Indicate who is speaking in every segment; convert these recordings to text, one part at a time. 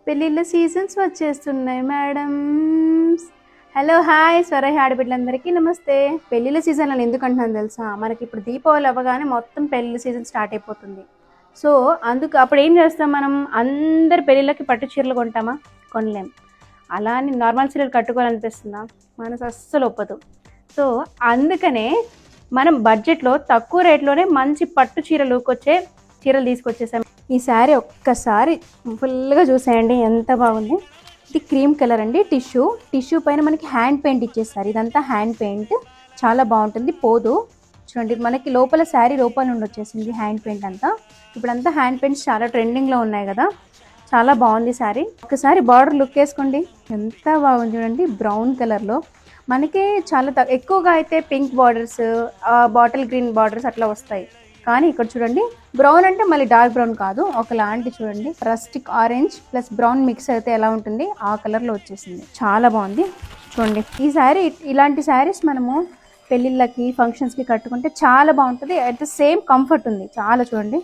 Speaker 1: పెళ్ళిళ్ళ సీజన్స్ వచ్చేస్తున్నాయి madam. Hello hi స్వరహి ఆడబిడ్డలందరికీ నమస్తే. పెళ్ళిళ్ళ సీజన్ అని ఎందుకు అంటున్నాను తెలుసా? మనకి ఇప్పుడు దీపావళి అవ్వగానే మొత్తం పెళ్ళిళ్ళ సీజన్ స్టార్ట్ అయిపోతుంది. సో అందుకు అప్పుడు ఏం చేస్తాం, మనం అందరి పెళ్ళిళ్ళకి పట్టు చీరలు కొంటామా? కొనలేం. అలా అని నార్మల్ చీరలు కట్టుకోవాలనిపిస్తుందా? మనసు అస్సలు ఒప్పదు. సో అందుకనే మనం బడ్జెట్లో తక్కువ రేట్లోనే మంచి పట్టు చీరలుకి వచ్చే చీరలు తీసుకొచ్చేసాం. ఈ శారీ ఒక్కసారి ఫుల్గా చూసేయండి, ఎంత బాగుంది. ఇది క్రీమ్ కలర్ అండి. టిష్యూ పైన మనకి హ్యాండ్ పెయింట్ ఇచ్చేస్తారు. ఇదంతా హ్యాండ్ పెయింట్, చాలా బాగుంటుంది, పోదు. చూడండి, మనకి లోపల శారీ లోపల నుండి వచ్చేసింది హ్యాండ్ పెయింట్ అంతా. ఇప్పుడంతా హ్యాండ్ పెయింట్స్ చాలా ట్రెండింగ్లో ఉన్నాయి కదా, చాలా బాగుంది శారీ. ఒకసారి బార్డర్ లుక్ వేసుకోండి, ఎంత బాగుంది చూడండి. బ్రౌన్ కలర్లో మనకి చాలా ఎక్కువగా అయితే pink borders, bottle green borders అట్లా వస్తాయి. కానీ ఇక్కడ చూడండి, బ్రౌన్ అంటే మళ్ళీ డార్క్ బ్రౌన్ కాదు, ఒకలాంటి చూడండి rustic orange plus brown mix అయితే ఎలా ఉంటుంది ఆ కలర్లో వచ్చేసింది. చాలా బాగుంది చూడండి. ఈ శారీ, ఇలాంటి శారీస్ మనము పెళ్ళిళ్ళకి ఫంక్షన్స్కి కట్టుకుంటే చాలా బాగుంటుంది. అట్ ద సేమ్ కంఫర్ట్ ఉంది, చాలా చూడండి,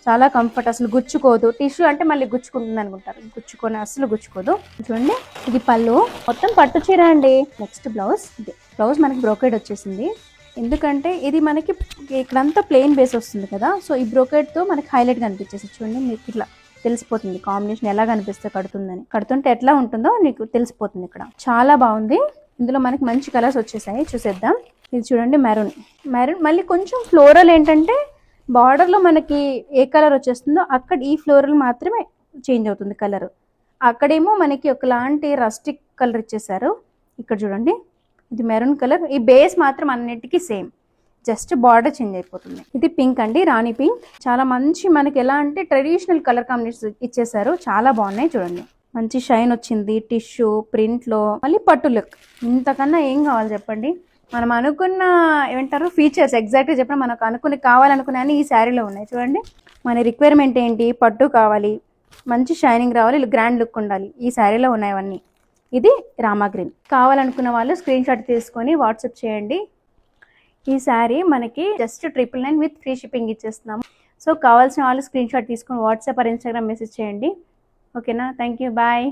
Speaker 1: చాలా కంఫర్ట్, అసలు గుచ్చుకోదు. టిష్యూ అంటే మళ్ళీ గుచ్చుకుంటుంది అనుకుంటారు, గుచ్చుకొని అసలు గుచ్చుకోదు. చూడండి, ఇది పళ్ళు, మొత్తం పట్టు చీర అండి. Next blouse. ఇది బ్లౌజ్ మనకి బ్రోకెడ్ వచ్చేసింది. ఎందుకంటే ఇది మనకి ఇక్కడంతా ప్లెయిన్ బేస్ వస్తుంది కదా, సో ఈ బ్రోకెడ్తో మనకి హైలైట్గా అనిపించేసి చూడండి. మీకు ఇట్లా తెలిసిపోతుంది కాంబినేషన్ ఎలా కనిపిస్తే కడుతుందని. కడుతుంటే ఎట్లా ఉంటుందో నీకు తెలిసిపోతుంది. ఇక్కడ చాలా బాగుంది. ఇందులో మనకి మంచి కలర్స్ వచ్చేసాయి, చూసేద్దాం. ఇది చూడండి, మెరూన్. మళ్ళీ కొంచెం ఫ్లోరల్, ఏంటంటే బార్డర్లో మనకి ఏ కలర్ వచ్చేస్తుందో అక్కడ ఈ ఫ్లోరల్ మాత్రమే చేంజ్ అవుతుంది కలర్. అక్కడేమో మనకి ఒకలాంటి రస్టిక్ కలర్ ఇచ్చేసారు. ఇక్కడ చూడండి, ఇది మెరూన్ కలర్. ఈ బేస్ మాత్రం అన్నిటికీ సేమ్, జస్ట్ బార్డర్ చేంజ్ అయిపోతుంది. ఇది పింక్ అండి, రాణి పింక్. చాలా మంచి, మనకి ఎలా అంటే ట్రెడిషనల్ కలర్ కాంబినేషన్ ఇచ్చేసారు, చాలా బాగున్నాయి చూడండి. మంచి షైన్ వచ్చింది టిష్యూ ప్రింట్లో, మళ్ళీ పట్టు లుక్. ఇంతకన్నా ఏం కావాలి చెప్పండి? మనం అనుకున్న ఏమంటారు ఫీచర్స్ ఎగ్జాక్ట్గా చెప్పిన, మనకు కావాలనుకునే అన్ని ఈ శారీలో ఉన్నాయి చూడండి. మన రిక్వైర్మెంట్ ఏంటి? పట్టు కావాలి, మంచి షైనింగ్ రావాలి, గ్రాండ్ లుక్ ఉండాలి, ఈ శారీలో ఉన్నాయవన్నీ. ఇది రామా గ్రీన్. కావాలనుకున్న వాళ్ళు స్క్రీన్ షాట్ తీసుకొని వాట్సాప్ చేయండి. ఈ శారీ మనకి జస్ట్ 999 విత్ ఫ్రీ షిప్పింగ్ ఇచ్చేస్తున్నాము. సో కావాల్సిన వాళ్ళు స్క్రీన్ షాట్ తీసుకొని వాట్సాప్ ఆర్ ఇన్స్టాగ్రామ్ మెసేజ్ చేయండి. ఓకేనా? Thank you, bye.